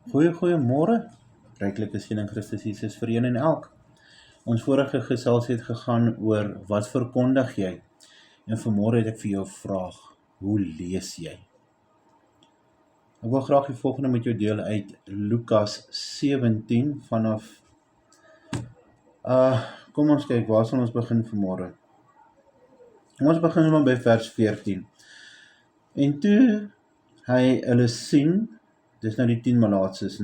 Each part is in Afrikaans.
Goeiemôre, ryklike seën in Christus Jesus vir een en elk. Ons vorige gesels het gegaan oor wat verkondig jy? En vanmôre het ek vir jou 'n vraag, hoe lees jy? Ek wil graag die volgende met jou deel uit Lukas 17 vanaf, kom ons kyk, waar sal ons begin vanmôre? Ons begin maar by vers 14. En toe hy hulle sien, dis nou die 10 malaatses,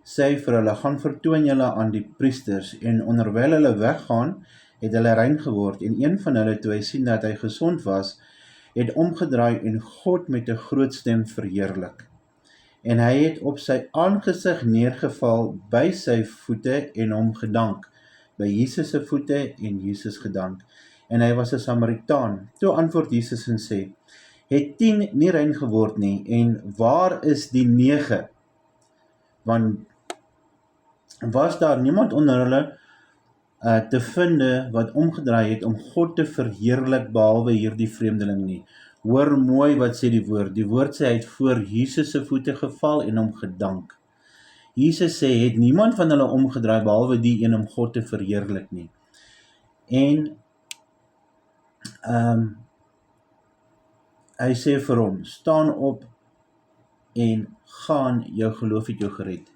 sê hy vir hulle, gaan vertoon julle aan die priesters, en onderwyl hulle weggaan, het hulle rein geword, en een van hulle, toe hy sien dat hy gesond was, het omgedraai en God met 'n groot stem verheerlik. En hy het op sy aangesig neergeval by sy voete en hom gedank, by Jesus se voete en Jesus gedank. En hy was 'n Samaritaan. Toe antwoord Jesus en sê, het 10 nie rein geword nie, en waar is die 9? Want was daar niemand onder hulle te vind wat omgedraai het om God te verheerlik behalwe hierdie vreemdeling nie? Hoor mooi wat sê die woord. Die woord sê hy het voor Jesus se voete geval en hom gedank. Jesus sê, het niemand van hulle omgedraai behalwe die een om God te verheerlik nie. En hy sê vir hom, staan op en gaan, jou geloof het jou gered.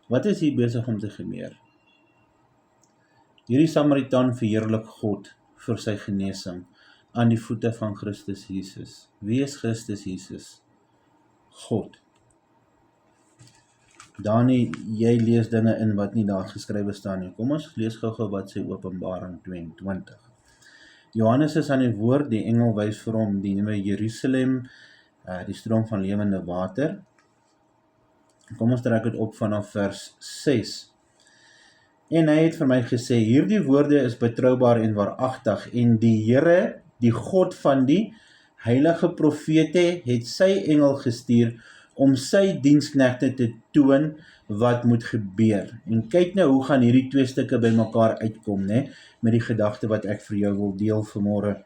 Wat is hier besig om te gebeur? Hierdie Samaritaan verheerlik God vir sy genesing aan die voete van Christus Jesus. Wie is Christus Jesus? God. Dani, jy lees dinge in wat nie daar geskrywe staan nie. Kom ons lees gou-gou wat sê Openbaring 22. Johannes is aan die woord, die engel wys vir hom die nuwe Jerusalem, die stroom van lewende water. Kom ons trek dit op vanaf vers 6. En hy het vir my gesê, hierdie woorde is betroubaar en waaragtig, en die Here, die God van die heilige profete, het sy engel gestuur om sy diensknegte te toon wat moet gebeur. En kyk nou, hoe gaan hierdie twee stukke by mekaar uitkom, met die gedagte wat ek vir jou wil deel vanmôre.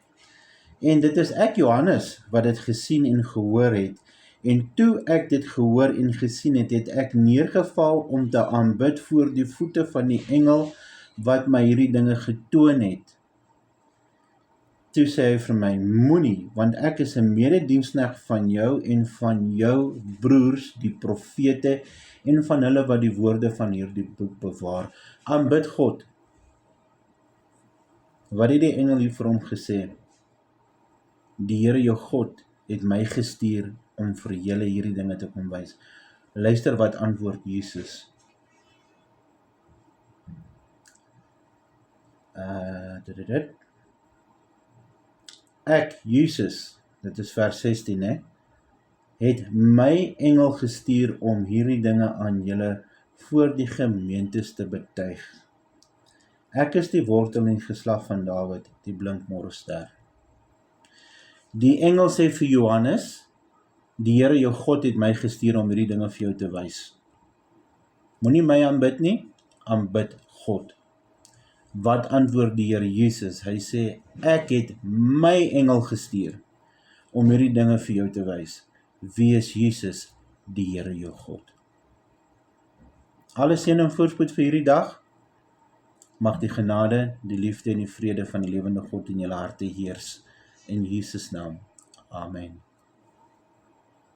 En dit is ek, Johannes, wat dit gesien en gehoor het. En toe ek dit gehoor en gesien het, het ek neergeval om te aanbid voor die voete van die engel wat my hierdie dinge getoon het. Toe sê hy vir my, moenie, want ek is 'n medediensknegt van jou en van jou broers, die profete, en van hulle wat die woorde van hierdie boek bewaar. Aanbid God. Wat het die engel hier vir hom gesê? Die Here jou God het my gestuur om vir julle hierdie dinge te kom wys. Luister wat antwoord Jesus. Ek, Jesus, dit is vers 16, het my engel gestuur om hierdie dinge aan julle voor die gemeentes te betuig. Ek is die wortel en geslag van Dawid, die blinkmorgenster. Die engel sê vir Johannes, die Here jou God het my gestuur om hierdie dinge vir jou te wys. Moenie my aanbid nie, aanbid God. Wat antwoord die Here Jesus? Hy sê, ek het my engel gestuur om hierdie dinge vir jou te wys. Wie is Jesus? Die Here jou God. Alle seën en voorspoed vir hierdie dag. Mag die genade, die liefde en die vrede van die lewende God in julle harte heers. In Jesus naam. Amen.